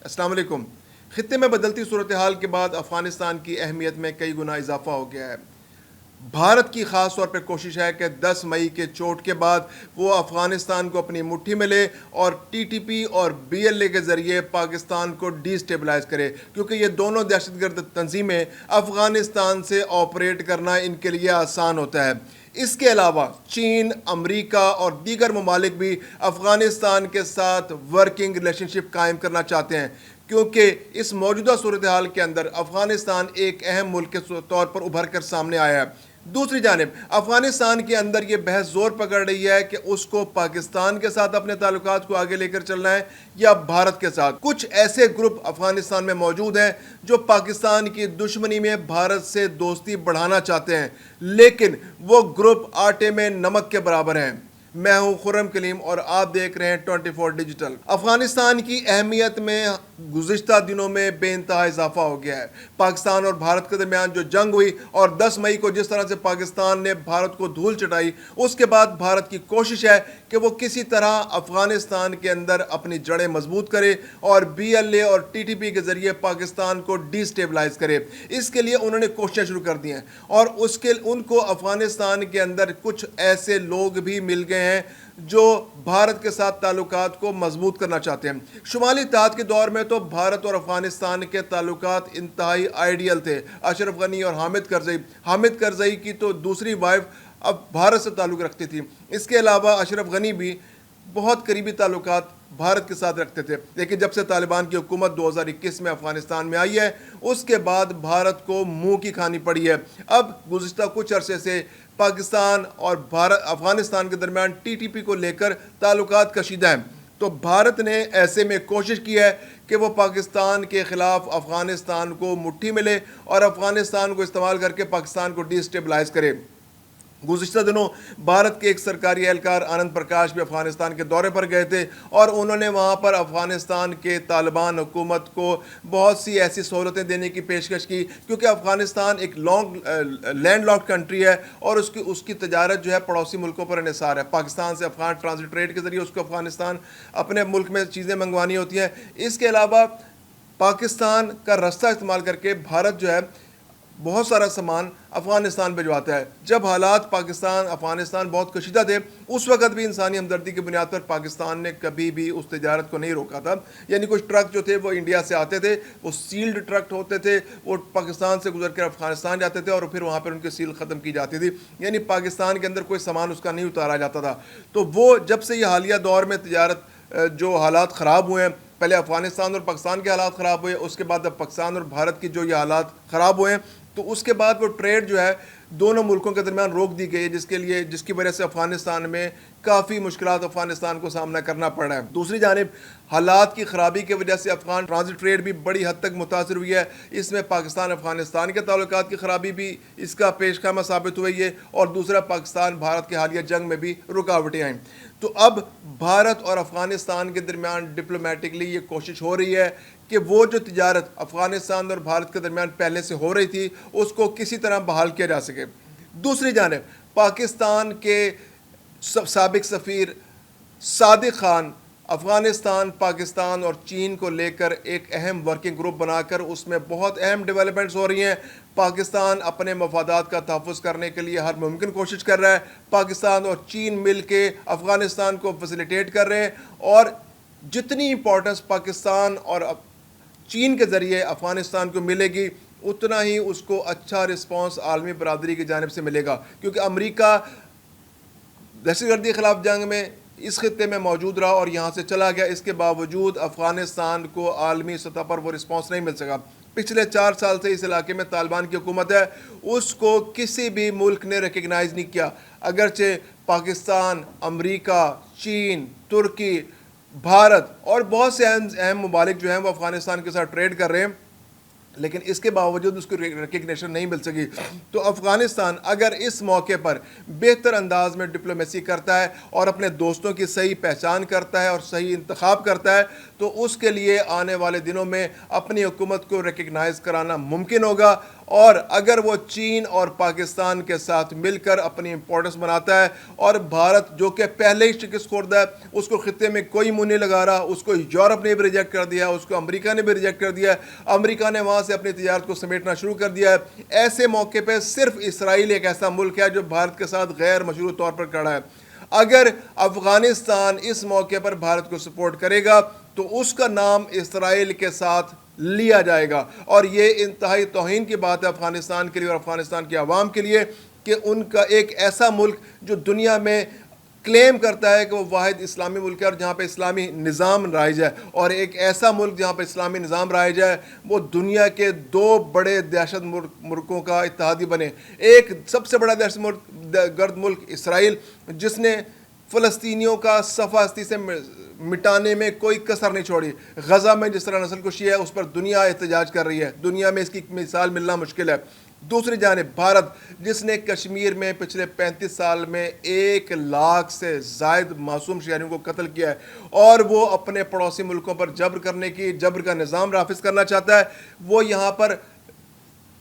السلام علیکم۔ خطے میں بدلتی صورتحال کے بعد افغانستان کی اہمیت میں کئی گنا اضافہ ہو گیا ہے۔ بھارت کی خاص طور پر کوشش ہے کہ 10 مئی کے چوٹ کے بعد وہ افغانستان کو اپنی مٹھی میں لے اور ٹی ٹی پی اور بی ایل اے کے ذریعے پاکستان کو ڈی سٹیبلائز کرے، کیونکہ یہ دونوں دہشت گرد تنظیمیں افغانستان سے آپریٹ کرنا ان کے لیے آسان ہوتا ہے۔ اس کے علاوہ چین، امریکہ اور دیگر ممالک بھی افغانستان کے ساتھ ورکنگ ریلیشن شپ قائم کرنا چاہتے ہیں، کیونکہ اس موجودہ صورتحال کے اندر افغانستان ایک اہم ملک کے طور پر ابھر کر سامنے آیا ہے۔ دوسری جانب افغانستان کے اندر یہ بحث زور پکڑ رہی ہے کہ اس کو پاکستان کے ساتھ اپنے تعلقات کو آگے لے کر چلنا ہے یا بھارت کے ساتھ۔ کچھ ایسے گروپ افغانستان میں موجود ہیں جو پاکستان کی دشمنی میں بھارت سے دوستی بڑھانا چاہتے ہیں، لیکن وہ گروپ آٹے میں نمک کے برابر ہیں۔ میں ہوں خرم کلیم اور آپ دیکھ رہے ہیں 24 ڈیجیٹل۔ افغانستان کی اہمیت میں گزشتہ دنوں میں بے انتہا اضافہ ہو گیا ہے۔ پاکستان اور بھارت کے درمیان جو جنگ ہوئی اور 10 مئی کو جس طرح سے پاکستان نے بھارت کو دھول چٹائی، اس کے بعد بھارت کی کوشش ہے کہ وہ کسی طرح افغانستان کے اندر اپنی جڑیں مضبوط کرے اور بی ایل اے اور ٹی ٹی پی کے ذریعے پاکستان کو ڈی سٹیبلائز کرے۔ اس کے لیے انہوں نے کوششیں شروع کر دی ہیں اور ان کو افغانستان کے اندر کچھ ایسے لوگ بھی مل گئے ہیں جو بھارت کے ساتھ تعلقات کو مضبوط کرنا چاہتے ہیں۔ شمالی اتحاد کے دور میں تو بھارت اور افغانستان کے تعلقات انتہائی آئیڈیل تھے۔ اشرف غنی اور حامد کرزئی کی تو دوسری وائف اب بھارت سے تعلق رکھتی تھی۔ اس کے علاوہ اشرف غنی بھی بہت قریبی تعلقات بھارت کے ساتھ رکھتے تھے، لیکن جب سے طالبان کی حکومت 2021 میں افغانستان میں آئی ہے، اس کے بعد بھارت کو منہ کی کھانی پڑی ہے۔ اب گزشتہ کچھ عرصے سے پاکستان اور افغانستان کے درمیان ٹی ٹی پی کو لے کر تعلقات کشیدہ ہیں، تو بھارت نے ایسے میں کوشش کی ہے کہ وہ پاکستان کے خلاف افغانستان کو مٹھی میں لے اور افغانستان کو استعمال کر کے پاکستان کو ڈی سٹیبلائز کرے۔ گزشتہ دنوں بھارت کے ایک سرکاری اہلکار آنند پرکاش بھی افغانستان کے دورے پر گئے تھے اور انہوں نے وہاں پر افغانستان کے طالبان حکومت کو بہت سی ایسی سہولتیں دینے کی پیشکش کی، کیونکہ افغانستان ایک لینڈ لاکڈ کنٹری ہے اور اس کی تجارت جو ہے پڑوسی ملکوں پر انحصار ہے۔ پاکستان سے افغان ٹرانزٹ ٹریڈ کے ذریعے اس کو افغانستان اپنے ملک میں چیزیں منگوانی ہوتی ہیں۔ اس کے علاوہ پاکستان کا رستہ استعمال کر کے بھارت جو ہے بہت سارا سامان افغانستان بھجواتا ہے۔ جب حالات پاکستان افغانستان بہت کشیدہ تھے، اس وقت بھی انسانی ہمدردی کی بنیاد پر پاکستان نے کبھی بھی اس تجارت کو نہیں روکا تھا۔ یعنی کچھ ٹرک جو تھے وہ انڈیا سے آتے تھے، وہ سیلڈ ٹرک ہوتے تھے، وہ پاکستان سے گزر کر افغانستان جاتے تھے اور پھر وہاں پر ان کی سیل ختم کی جاتی تھی، یعنی پاکستان کے اندر کوئی سامان اس کا نہیں اتارا جاتا تھا۔ تو وہ جب سے یہ حالیہ دور میں تجارت جو حالات خراب ہوئے ہیں، پہلے افغانستان اور پاکستان کے حالات خراب ہوئے، اس کے بعد اب پاکستان اور بھارت کی جو یہ حالات خراب ہوئے ہیں، تو اس کے بعد وہ ٹریڈ جو ہے دونوں ملکوں کے درمیان روک دی گئی ہے، جس کی وجہ سے افغانستان میں کافی مشکلات افغانستان کو سامنا کرنا پڑ رہا ہے۔ دوسری جانب حالات کی خرابی کی وجہ سے افغان ٹرانزٹ ٹریڈ بھی بڑی حد تک متاثر ہوئی ہے۔ اس میں پاکستان افغانستان کے تعلقات کی خرابی بھی اس کا پیش خیمہ ثابت ہوئی ہے، اور دوسرا پاکستان بھارت کے حالیہ جنگ میں بھی رکاوٹیں آئیں۔ تو اب بھارت اور افغانستان کے درمیان ڈپلومیٹکلی یہ کوشش ہو رہی ہے کہ وہ جو تجارت افغانستان اور بھارت کے درمیان پہلے سے ہو رہی تھی اس کو کسی طرح بحال کیا جا سکے۔ دوسری جانب پاکستان کے سابق سفیر صادق خان افغانستان، پاکستان اور چین کو لے کر ایک اہم ورکنگ گروپ بنا کر اس میں بہت اہم ڈیولپمنٹس ہو رہی ہیں۔ پاکستان اپنے مفادات کا تحفظ کرنے کے لیے ہر ممکن کوشش کر رہا ہے۔ پاکستان اور چین مل کے افغانستان کو فیسیلیٹیٹ کر رہے ہیں، اور جتنی امپورٹنس پاکستان اور چین کے ذریعے افغانستان کو ملے گی، اتنا ہی اس کو اچھا رسپانس عالمی برادری کی جانب سے ملے گا، کیونکہ امریکہ دہشت گردی کے خلاف جنگ میں اس خطے میں موجود رہا اور یہاں سے چلا گیا، اس کے باوجود افغانستان کو عالمی سطح پر وہ رسپانس نہیں مل سکا۔ پچھلے 4 سال سے اس علاقے میں طالبان کی حکومت ہے، اس کو کسی بھی ملک نے ریکگنائز نہیں کیا، اگرچہ پاکستان، امریکہ، چین، ترکی، بھارت اور بہت سے اہم ممالک جو ہیں وہ افغانستان کے ساتھ ٹریڈ کر رہے ہیں، لیکن اس کے باوجود اس کو ریکگنیشن نہیں مل سکی۔ تو افغانستان اگر اس موقع پر بہتر انداز میں ڈپلومیسی کرتا ہے اور اپنے دوستوں کی صحیح پہچان کرتا ہے اور صحیح انتخاب کرتا ہے، تو اس کے لیے آنے والے دنوں میں اپنی حکومت کو ریکگنائز کرانا ممکن ہوگا، اور اگر وہ چین اور پاکستان کے ساتھ مل کر اپنی امپورٹنس بناتا ہے اور بھارت جو کہ پہلے ہی شکست خوردہ ہے، اس کو خطے میں کوئی منہ نہیں لگا رہا، اس کو یورپ نے بھی ریجیکٹ کر دیا، اس کو امریکہ نے بھی ریجیکٹ کر دیا ہے، امریکہ نے وہاں سے اپنی تجارت کو سمیٹنا شروع کر دیا ہے، ایسے موقع پہ صرف اسرائیل ایک ایسا ملک ہے جو بھارت کے ساتھ غیر مشروط طور پر کھڑا ہے۔ اگر افغانستان اس موقع پر بھارت کو سپورٹ کرے گا تو اس کا نام اسرائیل کے ساتھ لیا جائے گا، اور یہ انتہائی توہین کی بات ہے افغانستان کے لیے اور افغانستان کی عوام کے لیے کہ ان کا ایک ایسا ملک جو دنیا میں کلیم کرتا ہے کہ وہ واحد اسلامی ملک ہے اور جہاں پہ اسلامی نظام رائج ہے، اور ایک ایسا ملک جہاں پہ اسلامی نظام رائج ہے وہ دنیا کے دو بڑے دہشت ملکوں کا اتحادی بنے۔ ایک سب سے بڑا دہشت گرد ملک اسرائیل، جس نے فلسطینیوں کا صفحہ ہستی سے مٹانے میں کوئی کسر نہیں چھوڑی۔ غزہ میں جس طرح نسل کشی ہے اس پر دنیا احتجاج کر رہی ہے، دنیا میں اس کی مثال ملنا مشکل ہے۔ دوسری جانب بھارت، جس نے کشمیر میں پچھلے 35 سال میں 1 لاکھ سے زائد معصوم شہریوں کو قتل کیا ہے، اور وہ اپنے پڑوسی ملکوں پر جبر کا نظام نافذ کرنا چاہتا ہے، وہ یہاں پر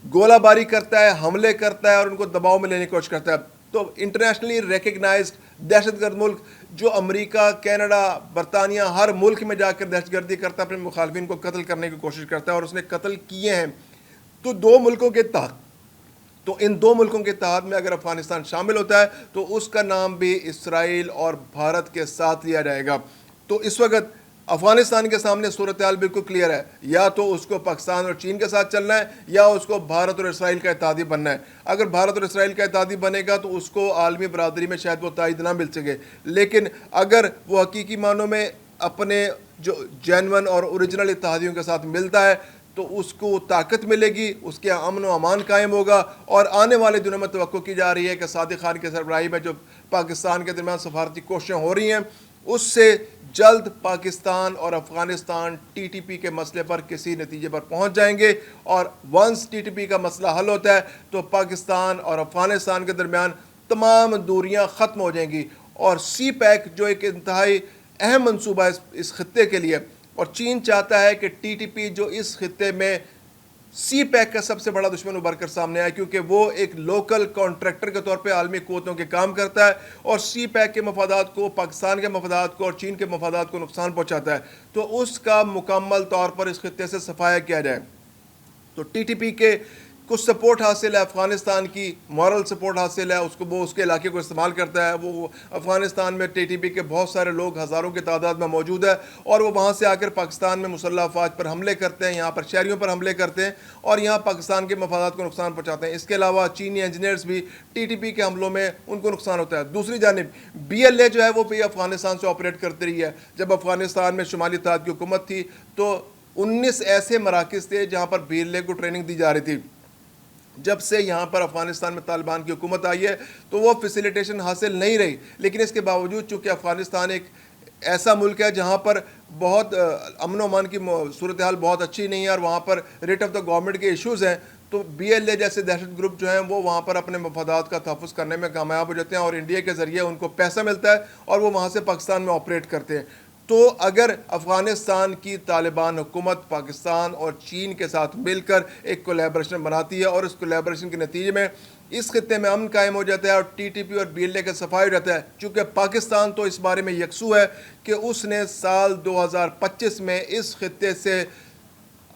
گولہ باری کرتا ہے، حملے کرتا ہے اور ان کو دباؤ میں لینے کی کوشش کرتا ہے۔ تو انٹرنیشنلی ریکگنائزڈ دہشت گرد ملک جو امریکہ، کینیڈا، برطانیہ ہر ملک میں جا کر دہشت گردی کرتا ہے، اپنے مخالفین کو قتل کرنے کی کوشش کرتا ہے اور اس نے قتل کیے ہیں۔ تو ان دو ملکوں کے اتحاد میں اگر افغانستان شامل ہوتا ہے تو اس کا نام بھی اسرائیل اور بھارت کے ساتھ لیا جائے گا۔ تو اس وقت افغانستان کے سامنے صورتحال بالکل کلیئر ہے، یا تو اس کو پاکستان اور چین کے ساتھ چلنا ہے یا اس کو بھارت اور اسرائیل کا اتحادی بننا ہے۔ اگر بھارت اور اسرائیل کا اتحادی بنے گا تو اس کو عالمی برادری میں شاید وہ تائید نہ مل سکے، لیکن اگر وہ حقیقی معنوں میں اپنے جو جینون اور اوریجنل اتحادیوں کے ساتھ ملتا ہے تو اس کو طاقت ملے گی، اس کے امن و امان قائم ہوگا، اور آنے والے دنوں میں توقع کی جا رہی ہے کہ صادق خان کے سربراہی میں جو پاکستان کے درمیان سفارتی کوششیں ہو رہی ہیں اس سے جلد پاکستان اور افغانستان ٹی ٹی پی کے مسئلے پر کسی نتیجے پر پہنچ جائیں گے، اور ونس ٹی ٹی پی کا مسئلہ حل ہوتا ہے تو پاکستان اور افغانستان کے درمیان تمام دوریاں ختم ہو جائیں گی، اور سی پیک جو ایک انتہائی اہم منصوبہ ہے اس خطے کے لیے، اور چین چاہتا ہے کہ ٹی ٹی پی جو اس خطے میں سی پیک کا سب سے بڑا دشمن ابھر کر سامنے آیا، کیونکہ وہ ایک لوکل کانٹریکٹر کے طور پہ عالمی قوتوں کے کام کرتا ہے اور سی پیک کے مفادات کو، پاکستان کے مفادات کو اور چین کے مفادات کو نقصان پہنچاتا ہے، تو اس کا مکمل طور پر اس خطے سے صفایا کیا جائے۔ تو ٹی ٹی پی کے کچھ سپورٹ حاصل ہے، افغانستان کی مورل سپورٹ حاصل ہے، وہ اس کے علاقے کو استعمال کرتا ہے، وہ افغانستان میں ٹی ٹی پی کے بہت سارے لوگ ہزاروں کی تعداد میں موجود ہے، اور وہ وہاں سے آ کر پاکستان میں مسلح افواج پر حملے کرتے ہیں، یہاں پر شہریوں پر حملے کرتے ہیں اور یہاں پاکستان کے مفادات کو نقصان پہنچاتے ہیں۔ اس کے علاوہ چینی انجینئرز بھی ٹی ٹی پی کے حملوں میں ان کو نقصان ہوتا ہے۔ دوسری جانب بی ایل اے جو ہے وہ بھی افغانستان سے آپریٹ کرتی رہی ہے۔ جب افغانستان میں شمالی اتحاد کی حکومت تھی تو 19 ایسے مراکز تھے جہاں پر بی ایل اے کو ٹریننگ دی جا رہی تھی۔ جب سے یہاں پر افغانستان میں طالبان کی حکومت آئی ہے تو وہ فیسیلیٹیشن حاصل نہیں رہی، لیکن اس کے باوجود چونکہ افغانستان ایک ایسا ملک ہے جہاں پر بہت امن و امان کی صورتحال بہت اچھی نہیں ہے اور وہاں پر ریٹ آف دا گورنمنٹ کے ایشوز ہیں، تو بی ایل اے جیسے دہشت گروپ جو ہیں وہ وہاں پر اپنے مفادات کا تحفظ کرنے میں کامیاب ہو جاتے ہیں اور انڈیا کے ذریعے ان کو پیسہ ملتا ہے اور وہ وہاں سے پاکستان میں آپریٹ کرتے ہیں۔ تو اگر افغانستان کی طالبان حکومت پاکستان اور چین کے ساتھ مل کر ایک کولیبریشن بناتی ہے اور اس کولیبریشن کے نتیجے میں اس خطے میں امن قائم ہو جاتا ہے اور ٹی ٹی پی اور بی ایل اے کا صفائی ہو جاتا ہے، چونکہ پاکستان تو اس بارے میں یکسو ہے کہ اس نے سال 2025 میں اس خطے سے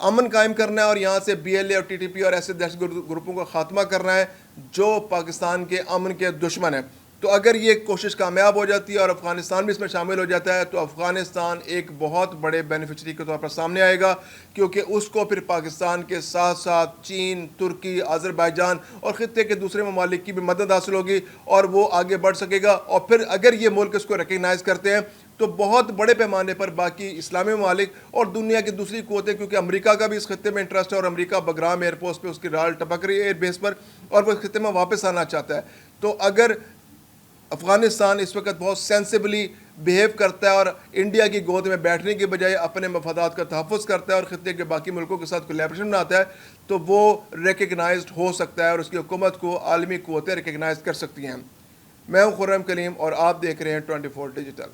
امن قائم کرنا ہے اور یہاں سے بی ایل اے اور ٹی ٹی پی اور ایسے دہشت گرد گروپوں کا خاتمہ کرنا ہے جو پاکستان کے امن کے دشمن ہیں۔ تو اگر یہ کوشش کامیاب ہو جاتی ہے اور افغانستان بھی اس میں شامل ہو جاتا ہے تو افغانستان ایک بہت بڑے بینیفیشری کے طور پر سامنے آئے گا، کیونکہ اس کو پھر پاکستان کے ساتھ ساتھ چین، ترکی، آذربائیجان اور خطے کے دوسرے ممالک کی بھی مدد حاصل ہوگی اور وہ آگے بڑھ سکے گا، اور پھر اگر یہ ملک اس کو ریکگنائز کرتے ہیں تو بہت بڑے پیمانے پر باقی اسلامی ممالک اور دنیا کی دوسری قوتیں، کیونکہ امریکہ کا بھی اس خطے میں انٹرسٹ ہے اور امریکہ بگرام ایئر پورٹ پہ اس کی رال ٹپک رہی ہے ایئر بیس پر اور وہ اس خطے میں واپس آنا چاہتا ہے، تو اگر افغانستان اس وقت بہت سینسیبلی بیہیو کرتا ہے اور انڈیا کی گود میں بیٹھنے کے بجائے اپنے مفادات کا تحفظ کرتا ہے اور خطے کے باقی ملکوں کے ساتھ کولیبریشن بناتا ہے تو وہ ریکگنائزڈ ہو سکتا ہے اور اس کی حکومت کو عالمی قوتیں ریکگنائز کر سکتی ہیں۔ میں ہوں خرم کلیم اور آپ دیکھ رہے ہیں 24 ڈیجیٹل۔